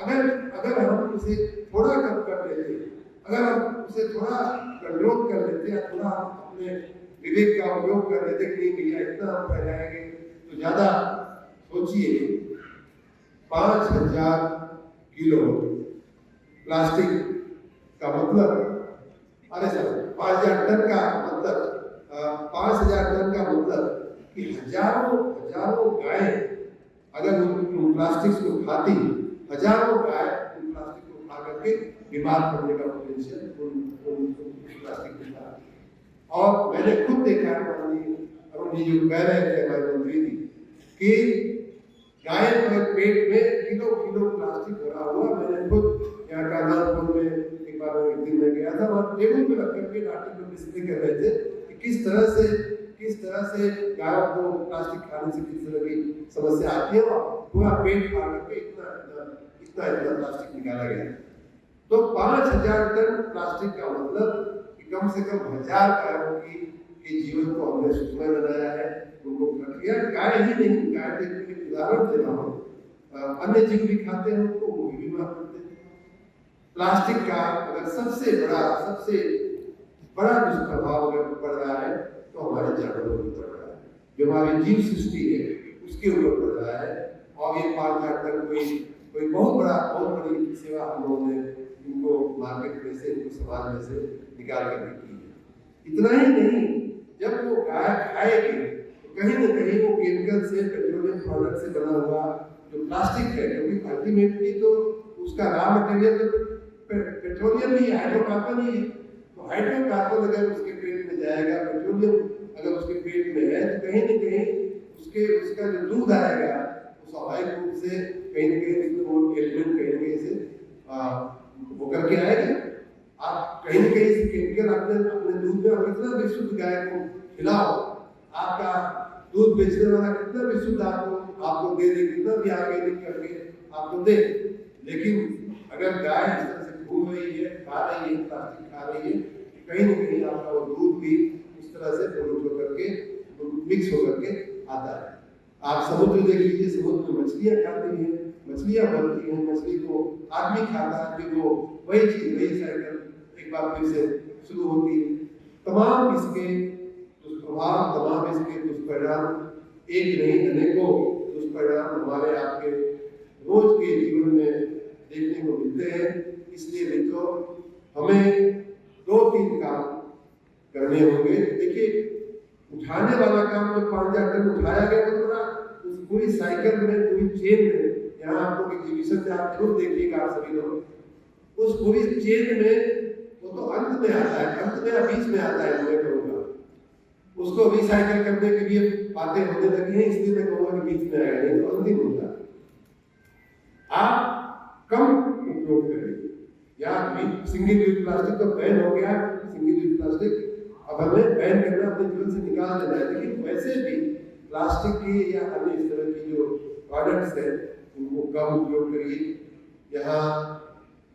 अगर अगर हम उसे थोड़ा कम कर लेते, अगर हम उसे थोड़ा कंट्रोल कर लेते या थोड़ा अपने विवेक का उपयोग कर लेते कि नहीं भैया इतना हम फैलाएंगे तो ज्यादा, सोचिए 5,000 किलो प्लास्टिक का मतलब, अरे सर 5,000 टन का मतलब, 5,000 टन का मतलब कि हजारों हजारों गायें अगर उन प्लास्टिक को खाती, हजारों गाय उन प्लास्टिक को खा करके बीमार पड़ने का पोटेंशियल प्लास्टिक के साथ। और मैंने खुद देखा है अरुण जी जो कह रहे थे हमारे मंत्री जी कि गाय के पेट में किलो किलो प्लास्टिक भरा हुआ, मैंने खुद यहाँ कानपुर में एक बार एक दिन में गया था और टेबल पे रख करके डॉक्टर को डिस्प्ले कर रहे थे कि किस तरह से गायों को प्लास्टिक खाने से किस तरह की समस्या आती है और पूरा पेट फाड़ करके इतना प्लास्टिक निकाला गया। तो 5,000 टन प्लास्टिक का मतलब कि कम से कम 1,000 गायों के जीवन को हमने सुखमय बनाया है, उनको प्रक्रिया। गाय ही नहीं, गाय के उदाहरण दे रहा हूँ, अन्य जीव भी खाते हैं उनको, वो भी बीमार पड़ते हैं। प्लास्टिक का अगर सबसे बड़ा दुष्प्रभाव अगर पड़ रहा है तो हमारे जानवरों पर पड़ रहा है, जो हमारी जीव सृष्टि है उसके ऊपर पड़ रहा है। और ये 5,000 टन कोई बहुत बड़ी सेवा हम लोगों ने इनको मार्केट में से, इनको समाज में से निकाल कर की है। इतना ही नहीं, जब वो गाय खाएगी तो कहीं न कहीं वो केमिकल से, पेट्रोलियम प्रोडक्ट से बना हुआ जो प्लास्टिक है, क्योंकि अल्टीमेटली तो उसका रॉ मटेरियल तो पेट्रोलियम ही, हाइड्रोकार्बन ही है। तो हाइड्रोकार्बन अगर उसके पेट में जाएगा, पेट्रोलियम अगर उसके पेट में है, तो कहीं न कहीं उसका जो दूध आएगा वो स्वाभाविक रूप से कहीं न कहीं वो एलिमेंट कहीं न कहीं से वो करके आएगा। आप कहीं न कहीं से केमिकल अपने दूध में कितना भी शुद्ध गाय को खिलाओ, आपका दूध बेचने वाला कितना भी शुद्ध आपको दे दे, कितना भी ऑर्गेनिक करके आपको दे, लेकिन अगर गाय इस तरह से घूम रही है, खा रही है, प्लास्टिक खा रही है, कहीं न कहीं आपका वो दूध भी उस तरह से पोल्यूट होकर के, मिक्स होकर के आता है। आप समुद्र देख लीजिए, समुद्र में मछलियां खाती हैं, मछलियां बनती हैं, मछली को आदमी खाता है, फिर वो वही चीज, वही साइकिल एक बार फिर से शुरू होती है। तमाम इसके दुष्प्रभाव, तमाम इसके दुष्परिणाम, एक नहीं अनेकों दुष्परिणाम हमारे आपके रोज के जीवन में देखने को मिलते हैं। इसलिए भी तो हमें 2-3 काम करने होंगे। देखिए, उठाने वाला काम जो 5,000 टन उठाया गया तो पूरा उस पूरी साइकिल में, पूरी चेन में, यहाँ आपको एग्जीबिशन में आप जरूर देखिएगा आप सभी लोग, उस पूरी चेन में वो तो अंत में आता है, अंत में या बीच में आता है, मैं कहूँगा उसको रिसाइकिल करने के लिए बातें होने लगी हैं, इसलिए मैं कहूँगा कि बीच में आएगा, नहीं तो अंतिम होता है। आप कम उपयोग करें, या सिंगल यूज प्लास्टिक तो बैन हो गया, सिंगल यूज प्लास्टिक अब हमें बैन करना, अपने जीवन से निकाल देना है। लेकिन वैसे भी प्लास्टिक की या अन्य इस तरह की जो प्रोडक्ट्स हैं उनको कम उपयोग करिए। यहाँ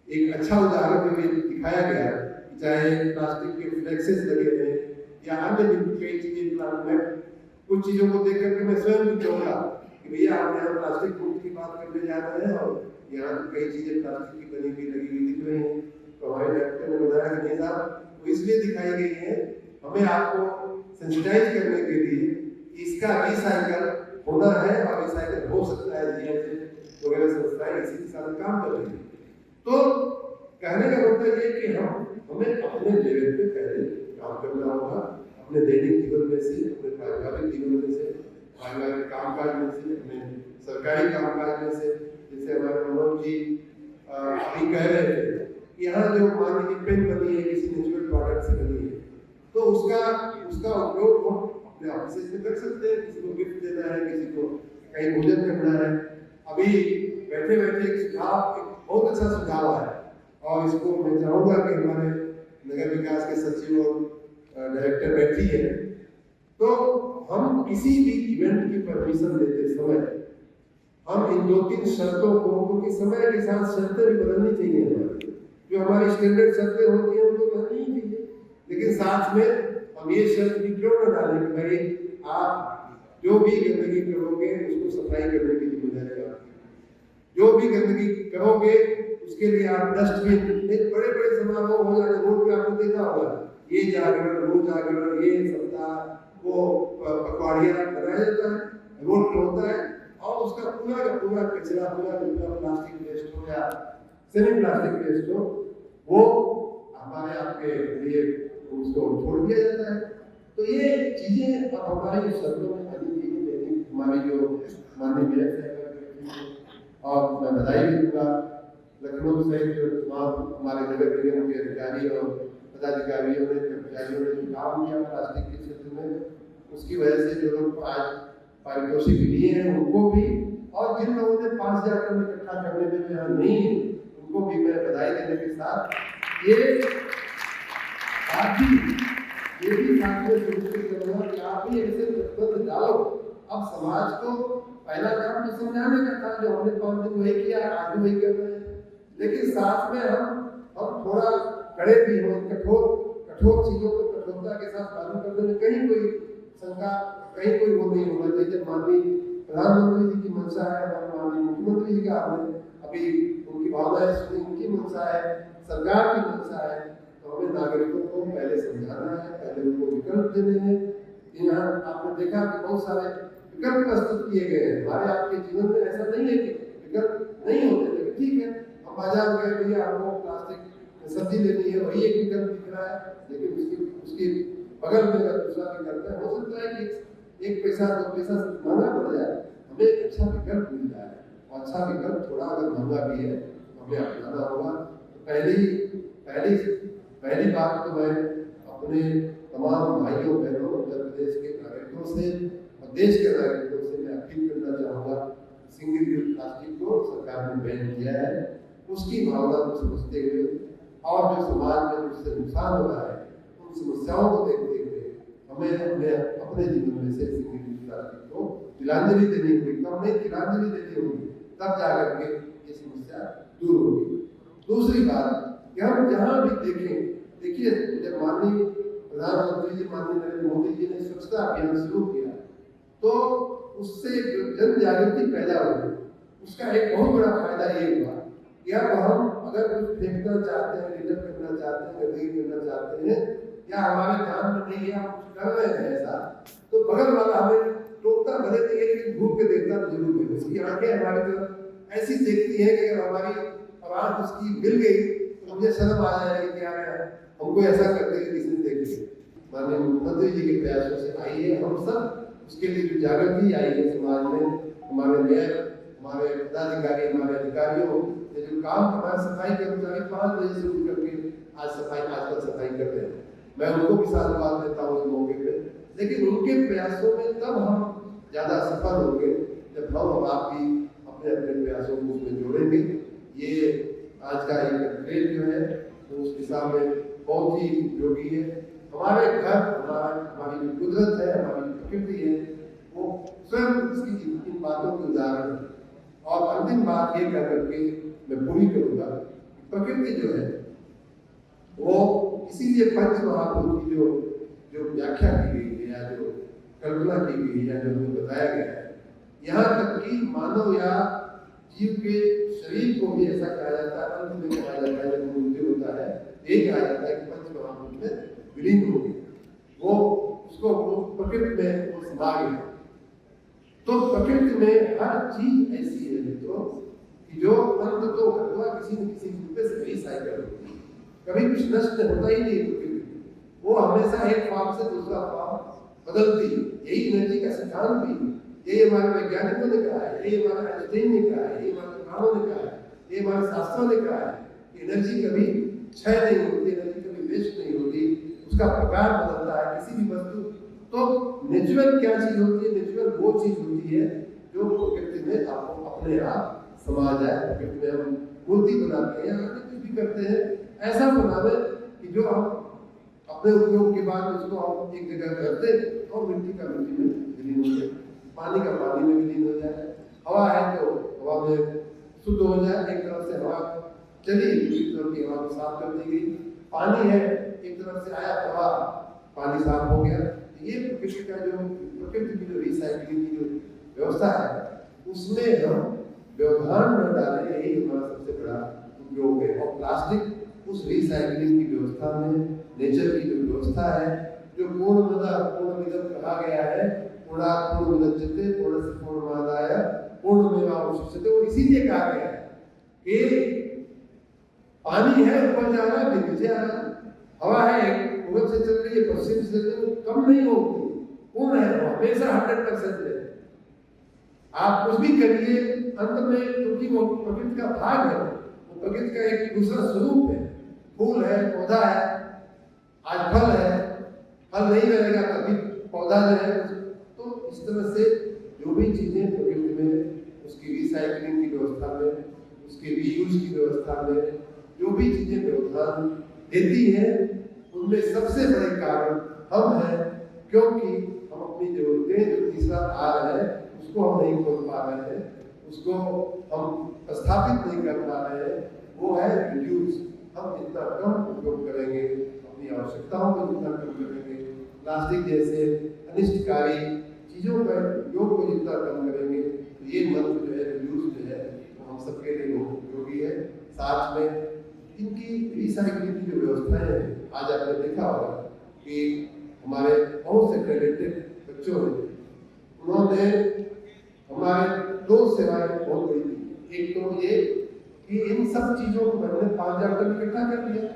एक अच्छा उदाहरण भी दिखाया गया कि चाहे प्लास्टिक के फ्लेक्सेस लगे हैं या अन्य कई चीजें, प्लांट में कुछ चीजों को देख करके मैं स्वयं भी कहूँगा कि भैया हम यहाँ प्लास्टिक मुक्त की बात करने जा रहे हैं और यहाँ तो कई चीजें प्लास्टिक की बनी हुई लगी हुई दिख रही हैं। तो हमारे डॉक्टर ने बताया कि नहीं साहब, वो इसलिए दिखाई गई है हमें आपको सेंसिटाइज करने के लिए, इसका रिसाइकल होना है और रिसाइकल हो सकता है, जीएमसी वगैरह संस्थाएं इसी के साथ काम कर रही है। तो कहने का मतलब ये कि हमें अपने लेवल पे पहले काम करना होगा, अपने दैनिक जीवन में से, अपने पारिवारिक जीवन में से, पारिवारिक कामकाज में से, अपने सरकारी कामकाज में से। जैसे हमारे मनोज जी अभी कह रहे थे यहाँ जो मान लीजिए पेन बनी है किसी नेचुरल प्रोडक्ट से बनी है, तो उसका उपयोग हम अपने ऑफिस में कर सकते हैं। किसी को गिफ्ट देना है, किसी को कहीं भोजन करना है। अभी बैठे बैठे एक बहुत अच्छा सुझाव है और इसको मैं चाहूँगा कि हमारे नगर विकास के सचिव और डायरेक्टर बैठी है, तो हम किसी भी इवेंट की परमिशन देते समय हम इन 2-3 शर्तों को, क्योंकि समय के साथ शर्तें भी बदलनी चाहिए हमारी, जो हमारी स्टैंडर्ड शर्तें होती हैं उनको बदलनी ही चाहिए, लेकिन साथ में हम ये शर्त भी क्यों न डालें कि भाई आप जो भी गंदगी करोगे उसको सफाई करने की जिम्मेदारी आपकी, जो भी गंदगी करोगे उसके लिए आप डस्टबिन, बड़े बड़े समारोह हो जाते रोड पे आपने देखा होगा, ये जागरण वो जागरण, ये सप्ताह वो पखवाड़िया बनाया जाता है, रोड पे होता है और उसका पूरा का पूरा कचरा, पूरा प्लास्टिक वेस्ट हो या सेमी प्लास्टिक वेस्ट हो, वो हमारे आपके लिए उसको छोड़ दिया जाता है। तो ये चीजें अब हमारी शब्दों में आनी चाहिए। हमारी जो माननीय मेयर साहब और मैं बधाई भी दूंगा लखनऊ सहित तमाम हमारे नगर निगम के अधिकारी और पदाधिकारियों ने, कर्मचारियों ने जो काम किया प्लास्टिक के क्षेत्र में, उसकी वजह से जो लोग आज पारितोषिक लिए हैं उनको भी, और जिन लोगों ने 5000 टन इकट्ठा करने में जो यहाँ नहीं है उनको भी मैं बधाई देने के साथ ये भी साथ में सुनिश्चित करूँगा कि आप भी ऐसे प्रतिबद्ध डालो। अब समाज को पहला काम तो समझाने का था, जो हमने 5 दिन वही किया, आज भी वही कर रहे हैं, लेकिन साथ में हम थोड़ा कड़े भी हो, कठोर चीजों को कठोरता के साथ लागू करने में कहीं कोई शंका, कहीं कोई वो नहीं होना चाहिए। माननीय प्रधानमंत्री जी की मंशा है, माननीय मुख्यमंत्री जी का आपने अभी उनकी भावनाएं सुनी, उनकी मंशा है, सरकार की मंशा है, तो हमें नागरिकों को पहले समझाना है, पहले उनको विकल्प देने हैं। यहाँ आपने देखा कि बहुत सारे विकल्प प्रस्तुत किए गए हैं। हमारे आपके जीवन में ऐसा नहीं है कि विकल्प नहीं होते, लेकिन ठीक है, हम बाजार गए, भैया हमको प्लास्टिक सब्जी लेनी है, वही एक विकल्प दिख रहा है, लेकिन उसकी बगल में अगर दूसरा विकल्प है, हो सकता है कि 1 पैसा 2 पैसा महंगा पड़ जाए, हमें एक अच्छा विकल्प मिल जाए, और अच्छा विकल्प थोड़ा अगर महंगा भी है तो हमें अपनाना होगा। तो पहली बात तो मैं अपने तमाम भाइयों बहनों उत्तर प्रदेश के नागरिकों से और देश के नागरिकों से मैं अपील करना चाहूँगा, सिंगल यूज प्लास्टिक को सरकार ने बैन किया है, उसकी भावना को समझते हुए और जो समाज में उससे नुकसान हो रहा है उन समस्याओं को देखते हुए हमें अपने जीवन में से सिंगल यूज प्लास्टिक को तिलांजलि देनी होगी, कम नहीं तिलांजलि देनी होगी, तब जाकर के ये समस्या दूर होगी। दूसरी बात कि हम जहाँ भी देखें, देखिए जब माननीय प्रधानमंत्री जी माननीय नरेंद्र मोदी जी ने स्वच्छता अभियान शुरू किया तो उससे जन जागृति पैदा हुई। उसका एक बहुत बड़ा फायदा ये हुआ कि अब हम अगर कुछ फेंकना चाहते हैं, रिजर्व करना चाहते हैं, गंदगी करना चाहते हैं, या हमारे ध्यान में नहीं है, हम कुछ कर रहे हैं ऐसा, तो बगल वाला हमें टोकता भले नहीं है, लेकिन घूम के देखता जरूर है। उसकी आंखें हमारी तरफ ऐसी देखती है कि अगर हमारी आवाज उसकी मिल गई तो मुझे शर्म आ जाएगी कि यार हमको ऐसा करते हैं किसी ने देख लिया। माननीय मुख्यमंत्री जी के प्रयासों से आई है, हम सब उसके लिए जो जागृति आई है समाज में, हमारे मेयर, हमारे पदाधिकारी, हमारे अधिकारियों ने जो काम, हमारे सफाई कर्मचारी 5 बजे से उठ करके आजकल सफाई करते हैं, मैं उनको भी साधुवाद देता हूँ इस मौके पे। लेकिन उनके प्रयासों में तब हम ज्यादा सफल होंगे जब हम आप भी अपने अपने प्रयासों को उसमें जोड़ेंगे। ये आज का एक ट्रेंड जो है तो उस दिशा में बहुत ही उपयोगी है। हमारे घर, हमारी जो कुदरत है, हमारी जो प्रकृति है, वो स्वयं इसकी इन बातों के उदाहरण है। और अंतिम बात ये कह करके मैं पूरी करूंगा, प्रकृति जो है वो इसीलिए पंच महाभूत की जो व्याख्या की गई है या जो कल्पना की गई है, जो हमें बताया गया है, यहाँ तक कि मानव या जीव के शरीर को भी ऐसा कहा जाता है, अंत में कहा जाता है, जब मृत्यु होता है ये कहा जाता है कि पंच महाभूत में विलीन हो गई, वो उसको प्रकृति में वो समा गया। तो प्रकृति में हर चीज ऐसी है मित्रों कि जो अंत तो अथवा किसी न किसी रूप से वही साइकिल होती है, कभी कुछ नष्ट होता ही नहीं प्रकृति, वो हमेशा एक फॉर्म से दूसरा फॉर्म बदलती है। यही एनर्जी का सिद्धांत भी, यही हमारे वैज्ञानिकों ने कहा है, यही हमारे आइंस्टाइन ने कहा है, यही हमारे पुराणों ने कहा है, ये हमारे शास्त्रों ने कहा है कि एनर्जी कभी क्षय नहीं होती, एनर्जी कभी वेस्ट नहीं होती, उसका प्रकार बदलता है किसी भी वस्तु। तो नेचुरल क्या चीज होती है? नेचुरल वो चीज होती है जो प्रकृति में आपको अपने आप समा जाए। प्रकृति में हम मूर्ति बनाते हैं, कुछ भी करते हैं, ऐसा बनावे कि जो हम अपने उपयोग के बाद उसको हम एक जगह कर दें और मिट्टी का मिट्टी में विलीन हो जाए, पानी का पानी में विलीन हो जाए, हवा है तो हवा में शुद्ध हो जाए। एक तरफ से हवा चली, दूसरी तरफ की हवा को साफ कर दी गई, पानी है एक तरफ से आया हवा, पानी साफ हो गया। ये प्रकृति का जो प्रकृति की जो रिसाइकलिंग की जो व्यवस्था है उसमें हम व्यवधान न डालें, यही हमारा सबसे बड़ा उपयोग है। और प्लास्टिक उस रिसाइकलिंग की व्यवस्था में, नेचर की जो व्यवस्था है, जो पूर्णमिदं कहा गया है, पूर्णात् पूर्णमुदच्यते पूर्णस्य पूर्णमादाय पूर्णमेवावशिष्यते, वो इसीलिए कहा गया है कि पानी है ऊपर जा रहा है फिर नीचे आ रहा है, हवा है पूर्व से चल रही है पश्चिम से चल रही है, कम नहीं होगी, पूर्ण है, हमेशा 100% है। आप कुछ भी करिए अंत में, क्योंकि वो प्रकृति का भाग है, वो प्रकृति का एक दूसरा स्वरूप है। फूल है, पौधा है, आज फल है, फल नहीं रहेगा कभी पौधा जो है। तो इस तरह से जो भी चीजें प्रकृति में, उसकी रिसाइकलिंग की व्यवस्था में, उसके रीयूज की व्यवस्था में जो भी चीजें व्यवधान देती है, उनमें सबसे बड़े कारण हम हैं, क्योंकि हम अपनी जरूरतें जो तीसरा आ रहा है उसको हम नहीं खोल पा रहे हैं, उसको हम स्थापित नहीं कर पा रहे हैं। वो है रिड्यूस। हम जितना कम उपयोग करेंगे, अपनी आवश्यकताओं को जितना कम करेंगे, प्लास्टिक जैसे अनिष्टकारी चीजों का उपयोग को जितना कम करेंगे, तो ये मंत्र जो है रिड्यूस जो है वो हम सबके लिए उपयोगी है। साथ में इनकी रिसाइकलिंग की जो व्यवस्थाएं हैं, आज आपने देखा होगा कि हमारे बहुत से टैलेंटेड बच्चों ने, उन्होंने हमारे दो सेवाएं बहुत बड़ी दी। एक तो ये कि इन सब चीजों को मैंने 5000 टन इकट्ठा कर लिया,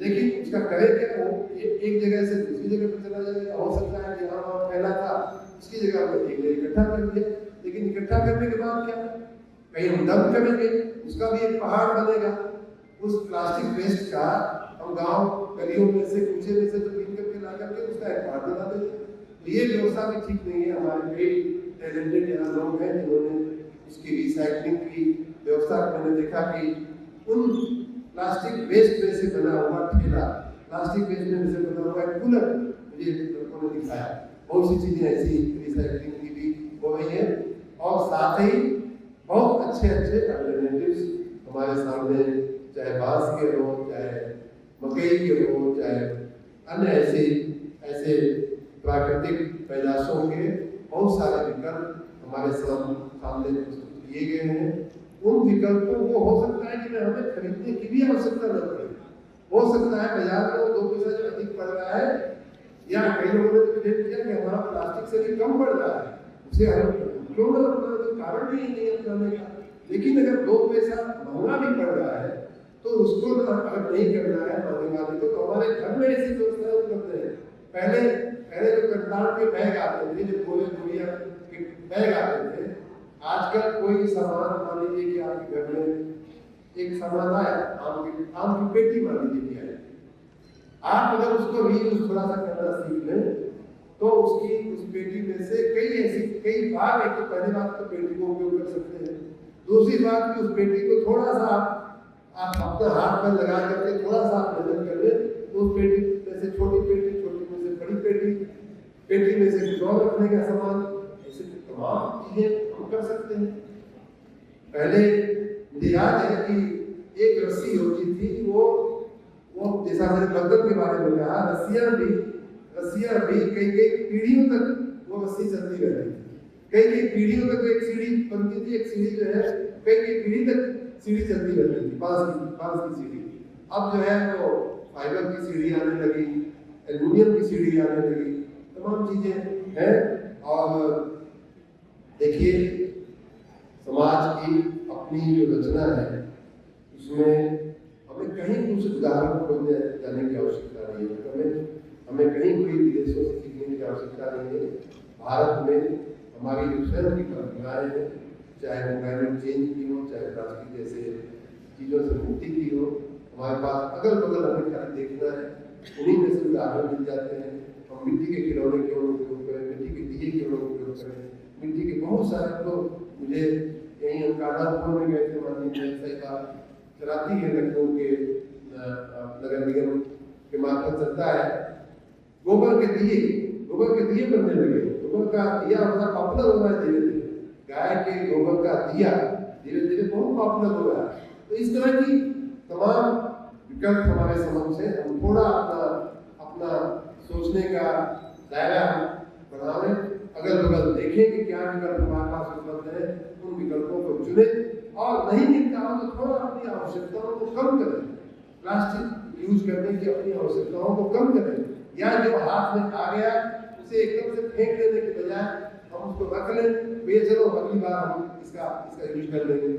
लेकिन उसका करे क्या, वो एक जगह से दूसरी जगह पर चला जाएगा। हो सकता है कि यहाँ फैला था, उसकी जगह पर एक जगह इकट्ठा कर लिया, लेकिन इकट्ठा करने के बाद क्या, कहीं हम डंप करेंगे, उसका भी एक पहाड़ बनेगा। उस प्लास्टिक वेस्ट का हम गांव गलियों में से, कूचे में से तो बीन करके ला करके उसका एक पहाड़ बना देते। तो ये व्यवस्था भी ठीक नहीं है। हमारे कई टैलेंटेड यहाँ लोग हैं जिन्होंने उसकी रिसाइकलिंग की व्यवस्था, मैंने देखा कि उन प्लास्टिक वेस्ट में से बना हुआ ठेला, प्लास्टिक वेस्ट में से बना हुआ कूलर मुझे लोगों ने दिखाया। बहुत सी चीजें ऐसी रिसाइकलिंग की भी हो रही है, और साथ ही बहुत अच्छे अच्छे अल्टरनेटिव्स हमारे सामने, चाहे बांस के हो, चाहे मकई के हो, चाहे अन्य ऐसे प्राकृतिक पैदाशों के बहुत सारे विकल्प हमारे सामने प्रस्तुत किए गए हैं। उन विकल्पों को हो सकता है कि हमें खरीदने की भी आवश्यकता न पड़े। हो सकता है बाजार में 2 पैसा जो अधिक पड़ रहा है, या कई लोगों ने तो क्लेम किया कि हमारा प्लास्टिक से भी कम पड़ रहा है, उसे हम क्यों ना अपना, कोई कारण ही नहीं अपनाने का। लेकिन अगर 2 पैसा महंगा भी पड़ रहा है तो उसको अगर नहीं करना है महंगे वाले को, तो हमारे घर में ऐसी व्यवस्थाएं उपलब्ध है। पहले जो कटदान के बैग आते थे, जो गोले गोलियां के बैग आते थे, आजकल कोई सामान, मान लीजिए कि आपके घर में एक सामान आया, आम की पेटी मान लीजिए कि आया, आप अगर उसको रीयूज थोड़ा सा करना सीख लें तो उस पेटी में से कई बार, एक तो पहली बात तो पेटी को उपयोग कर सकते हैं, दूसरी बात कि उस पेटी को थोड़ा सा आप अपने हाथ में लगा करके थोड़ा सा मेहनत कर ले, तो उस पेटी में से छोटी पेटी, छोटी में से बड़ी पेटी, पेटी में से कुछ और रखने का सामान, ऐसे तमाम चीजें हम कर सकते हैं। पहले मुझे याद है कि एक रस्सी होती थी, वो जैसा मैंने बर्तन के बारे में कहा, रस्सियां भी कई पीढ़ियों तक वो रस्सी चलती रहती थी। कई पीढ़ियों तक एक सीढ़ी बनती थी, एक सीढ़ी जो है कई पीढ़ी तक सीढ़ी चलती रहती थी, बांस की सीढ़ी। अब जो है वो फाइबर की सीढ़ी आने लगी, एल्यूमिनियम की सीढ़ी आने लगी, तमाम चीजें हैं। और देखिए, समाज की अपनी जो रचना है उसमें हमें कहीं कुछ उदाहरण खोजने जाने की आवश्यकता नहीं है, हमें कहीं कोई विदेशों से सीखने की आवश्यकता नहीं है। भारत में हमारी जो स्वयं की परंपराएं हैं, चाहे वो क्लाइमेट चेंज की हो, चाहे प्लास्टिक जैसे चीज़ों से मुक्ति की हो, हमारे पास अगल बगल हमें खाली देखना है, उन्हीं में से उदाहरण मिल जाते हैं। हम मिट्टी के खिलौने क्यों उपयोग करें, मिट्टी के दिए क्यों उपयोग करें, मिट्टी के बहुत सारे तो मुझे यहीं हम कानापुर में गए थे, माननीय सही बात चलाती है लखनऊ के नगर निगम के मार्फत चलता है। गोबर के दिए बनने लगे। गोबर का दिया बड़ा पॉपुलर हो रहा है धीरे धीरे, गाय के गोबर का दिया धीरे धीरे बहुत पॉपुलर हो रहा है। तो इस तरह की तमाम विकल्प हमारे समक्ष है। हम थोड़ा अपना सोचने का दायरा बढ़ाएं, अगल बगल देखें कि क्या विकल्प हमारे पास उपलब्ध है, उन विकल्पों को चुने और नहीं मिलता हो तो थोड़ा अपनी आवश्यकताओं को कम करें। प्लास्टिक यूज करने की अपनी आवश्यकताओं को कम करें, या जो हाथ में आ गया उसे एकदम से फेंक देने के बजाय हम उसको रख लें, चलो अगली बार हम इसका यूज कर लेंगे।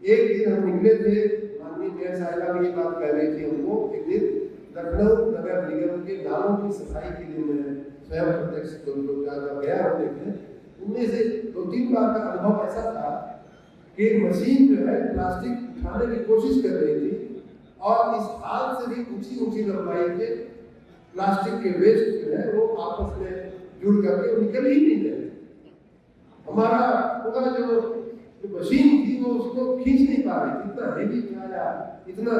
एक दिन हम निकले थे, माननीय मेयर साहिबा भी ये बात कह रही थी हमको, एक दिन लखनऊ नगर निगम के नालों की सफाई के लिए मैं स्वयं प्रत्यक्ष गया हम देखने। उनमें से 2-3 बार का अनुभव ऐसा था कि मशीन जो है प्लास्टिक उठाने की कोशिश कर रही थी और इस हाथ से भी ऊंची लंबाई के प्लास्टिक के वेस्ट जो है वो आपस में जुड़ करके निकल ही नहीं रहे। हमारा पूरा जो मशीन थी वो उसको खींच नहीं पा रही, इतना हेवी था, इतना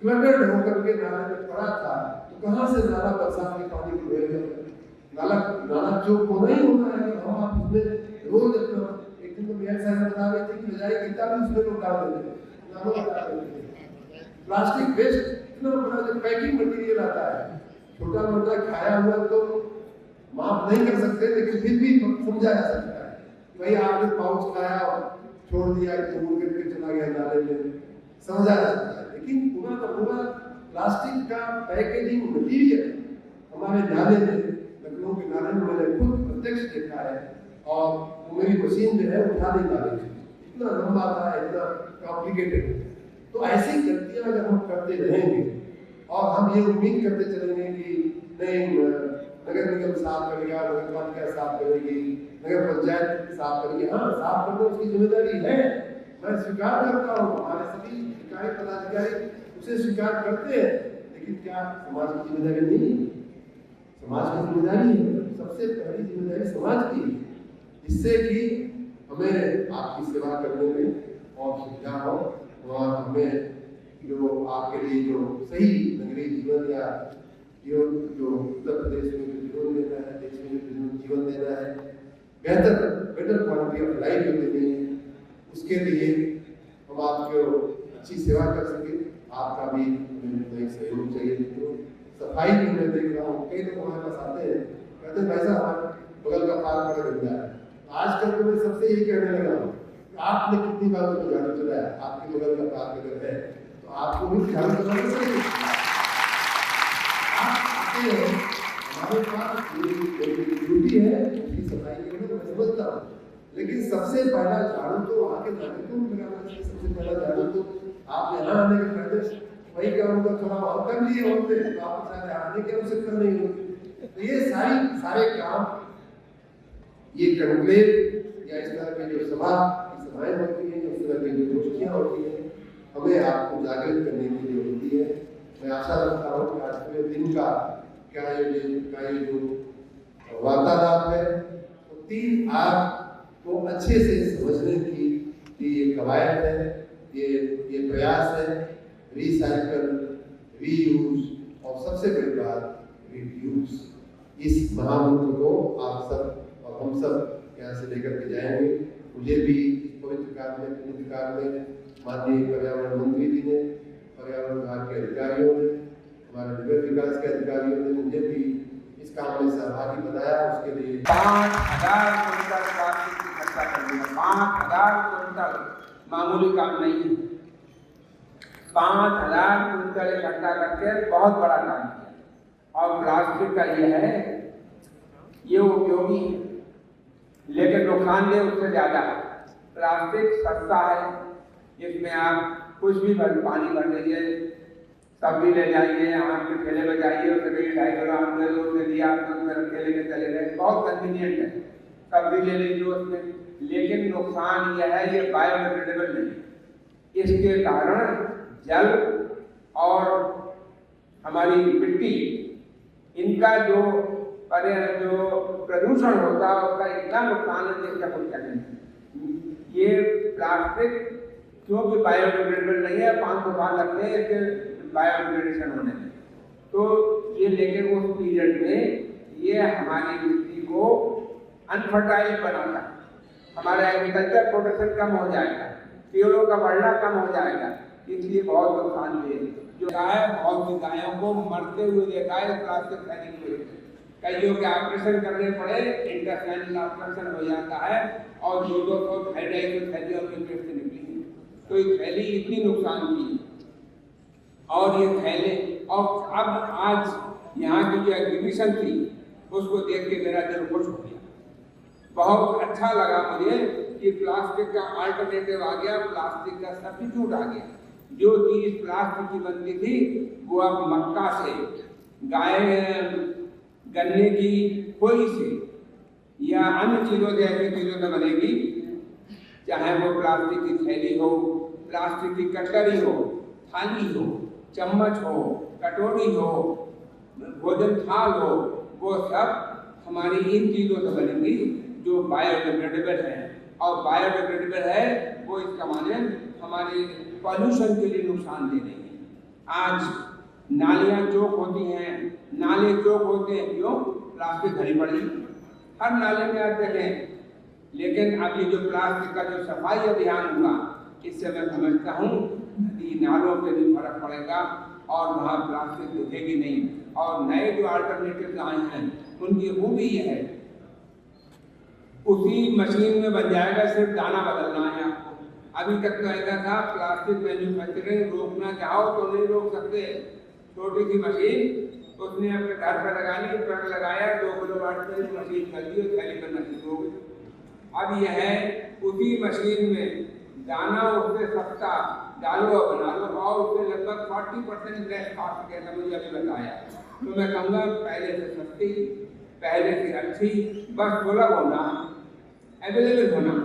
क्लटर्ड होकर के नाले में पड़ा था। तो कहाँ से नाला बरसात के पानी को ले गए? नाला जो होना ही होना है, हम आप उसमें रोज एक दिन तो मेयर साहब बता रहे थे कि बजाय गीता भी उसमें लोग डाल देते हैं। प्लास्टिक वेस्ट इतना बड़ा जो पैकिंग मटेरियल आता है, छोटा मोटा खाया हुआ तो माफ नहीं कर सकते, लेकिन फिर भी समझा जा सकता है। भाई आपने पाउच खाया और छोड़ दिया, दूर करके चला गया नाले में, समझा जा सकता है। लेकिन पूरा का पूरा प्लास्टिक का पैकेजिंग मटीरियल हमारे नाले में, लखनऊ के नाले में मैंने खुद प्रत्यक्ष देखा है। और वो मेरी मशीन जो है उठा नहीं पा रही थी, इतना लंबा था, इतना कॉम्प्लिकेटेड। तो ऐसी गलतियां अगर हम करते रहेंगे और हम ये उम्मीद करते चलेंगे कि नहीं नगर निगम साफ करेगा, नगर पालिका साफ करेगी, नगर पंचायत साफ करेगी, हाँ साफ करना उसकी जिम्मेदारी है, मैं स्वीकार करता हूँ, हमारे सभी अधिकारी पदाधिकारी उसे स्वीकार करते हैं। लेकिन क्या समाज की जिम्मेदारी नहीं? समाज की जिम्मेदारी है, सबसे पहली जिम्मेदारी समाज की, जिससे कि हमें आपकी सेवा करने में और सुविधा हो और हमें जो आपके लिए जो सही नगरीय जीवन या जो उत्तर प्रदेश में जीवन देना है, देश में जीवन देना है, बेटर क्वालिटी ऑफ लाइफ जो देनी है, उसके लिए हम आपको अच्छी सेवा कर सके। आपका भी हमें सहयोग चाहिए। तो सफाई भी मैं देख रहा हूँ, कई लोग हमारे पास आते हैं, कहते हैं भाई साहब हमारे बगल का पार्क बड़ा गंदा है। आजकल तो मैं सबसे यही कहने लगा हूँ, आपने कितनी बार उसको झाड़ू चलाया? आपके बगल का पार्क अगर है तो आपको भी झाड़ू चलाना चाहिए। हमारे पास ड्यूटी है उसकी सफाई करने, मैं समझता हूँ, लेकिन सबसे पहला झाड़ू तो आके नागरिकों को लगाना चाहिए। सबसे पहला झाड़ू तो आप यहाँ आने के पहले वही काम का थोड़ा और कर लिए होते, तो आप आने की आवश्यकता नहीं होती। तो ये सारे काम, ये कॉन्क्लेव या इस तरह के जो सभाएं होती हैं, इस तरह की जो गोष्ठियाँ होती हैं, हमें आपको जागृत करने के लिए होती है। मैं आशा रखता हूँ कि आज पूरे दिन का ये जो वार्तालाप है वो 3 को अच्छे से समझने की ये कवायद है, ये प्रयास है। रिसाइकल, रीयूज और सबसे बड़ी बात रिड्यूस, इस महामंत्र को आप सब और हम सब यहाँ से लेकर के जाएंगे। मुझे भी इस पवित्र काल में माननीय पर्यावरण मंत्री जी ने, पर्यावरण विभाग के अधिकारियों ने, हमारे नगर विकास के अधिकारियों ने मुझे भी इस काम में सहभागी बनाया। उसके लिए 5000 क्विंटल प्लास्टिक इकट्ठा कर दिया। 5000 क्विंटल मामूली काम नहीं है। 5000 क्विंटल इकट्ठा करके बहुत बड़ा काम किया। और प्लास्टिक का ये है, ये उपयोगी है लेकिन नुकसानदेह उससे ज़्यादा है। प्लास्टिक सस्ता है, इसमें आप कुछ भी पानी भर लीजिए, सब्जी ले जाइए, आम के ठेले में जाइए, उससे कहीं 2.5 किलो आम ले लो, उससे दिया आपने उसमें रख के लेके चले गए, बहुत कन्वीनियंट है। सब्जी ले लीजिए उसमें, लेकिन नुकसान यह है ये बायोडिग्रेडेबल नहीं। इसके कारण जल और हमारी मिट्टी, इनका जो प्रदूषण होता है उसका इतना नुकसान है जिसका कुछ कहने नहीं। ये प्लास्टिक क्योंकि बायोडिग्रेडेबल नहीं है, 500 साल लगते हैं इसके बायोडिग्रेडेशन होने में, तो ये लेके उस पीरियड में ये हमारी मिट्टी को अनफर्टाइल बनाता है, हमारा एग्रीकल्चर प्रोडक्शन कम हो जाएगा, पेड़ों का बढ़ना कम हो जाएगा, इसलिए बहुत नुकसानदेह है। जो गाय, बहुत सी गायों को मरते हुए देखा है प्लास्टिक थैली की वजह से, कईयों के ऑपरेशन करने पड़े, इंटेस्टाइनल ऑपरेशन हो जाता है और 200 थैलियों में पेट से निकली, तो ये थैली इतनी नुकसान की। और ये थैले, और अब आज यहाँ की जो एग्जीबिशन थी उसको देख के मेरा दिल खुश हो गया, बहुत अच्छा लगा मुझे कि प्लास्टिक का अल्टरनेटिव आ गया, प्लास्टिक का सब्स्टिट्यूट आ गया। जो चीज प्लास्टिक की बनती थी वो अब मक्का से, गाय गन्ने की खोई से या अन्य चीजों से, ऐसी चीजों से बनेगी, चाहे वो प्लास्टिक की थैली हो, प्लास्टिक की कटोरी हो, थाली हो, चम्मच हो, कटोरी हो, भोजन थाल हो, वो सब हमारी इन चीजों से बनेंगी जो बायोडिग्रेडेबल है। और बायोडिग्रेडेबल है वो इसका माने हमारे पॉल्यूशन के लिए नुकसान दे रही है। आज नालियां चौक होती हैं, नाले चौक होते हैं, क्यों? प्लास्टिक भरी पड़ी हर नाले में आप देखें। लेकिन अब ये जो प्लास्टिक का जो सफाई अभियान हुआ, इससे मैं समझता हूँ नदी नालों पे भी फर्क पड़ेगा और वहाँ प्लास्टिक दिखेगी नहीं। और नए जो अल्टरनेटिव आए हैं उनकी खूबी ये है, उसी मशीन में बन जाएगा, सिर्फ दाना बदलना है आपको। अभी तक तो ऐसा था प्लास्टिक मैन्युफैक्चरिंग रोकना चाहो तो नहीं रोक सकते, छोटी सी मशीन उसने अपने घर पर लगा ली, ट्रक लगाया, 2 किलोवाट की मशीन कर दी, थैली बनना शुरू हो गई। अब यह है उसी मशीन में दाना उससे सस्ता डालो और बना लो, और उससे लगभग 40% लेस कॉस्ट कैसा मुझे अभी बताया। तो मैं कहूँगा पहले से सस्ती, पहले से अच्छी, बस सुलभ होना, अवेलेबल होना।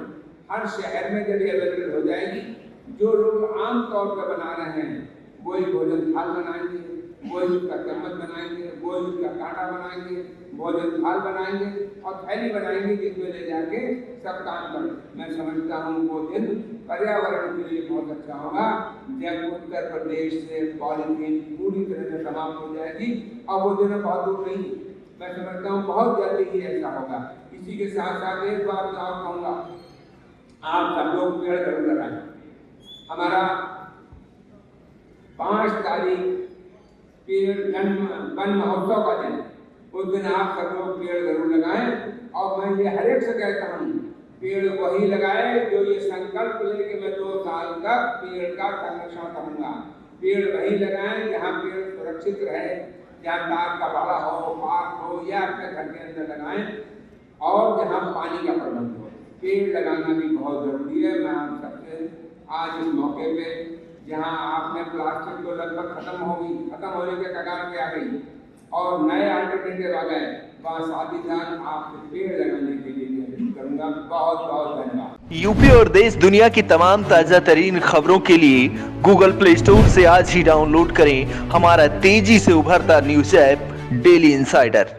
हर शहर में जब अवेलेबल हो जाएगी, जो लोग आम तौर पर बना रहे हैं वही भोजन थाल बनाएंगे, वही उसका चम्मच बनाएंगे, वही उसका कांटा बनाएंगे, भोजन थाल बनाएंगे और थैली बनाएंगे जिसमें ले जाके सब काम करें। मैं समझता हूँ वो दिन पर्यावरण के लिए बहुत अच्छा होगा जब उत्तर प्रदेश से पॉलीथीन पूरी तरह से समाप्त हो जाएगी, और वो दिन बहुत दूर नहीं, मैं समझता हूँ बहुत जल्दी ही ऐसा होगा। इसी के साथ साथ एक बात मैं और कहूँगा, आप सब लोग पेड़ जरूर लगाएं। हमारा 5 तारीख पेड़ वन महोत्सव का दिन, उस दिन आप सब लोग पेड़ जरूर लगाएं। और मैं ये हर एक से कहता हूँ, पेड़ वही लगाए जो ये संकल्प ले कि मैं 2 साल तक पेड़ का संरक्षण करूँगा। पेड़ वही लगाएं जहाँ पेड़ सुरक्षित रहे, जहाँ तार का बाड़ा हो, पार्क हो, या अपने घर के अंदर लगाएं, और जहाँ पानी का प्रबंध हो। पेड़ लगाना भी बहुत जरूरी है। मैं आप सबसे आज इस मौके पे, जहाँ आपने प्लास्टिक तो लगभग खत्म होने के कगार पे आ गई और नए अल्टरनेटिव आ गए, वहाँ साथ ही साथ आपसे पेड़ लगाने के लिए अपील करूँगा। बहुत बहुत धन्यवाद। यूपी और देश दुनिया की तमाम ताजा तरीन खबरों के लिए गूगल प्ले स्टोर से आज ही डाउनलोड करें हमारा तेजी से उभरता न्यूज ऐप डेली इनसाइडर।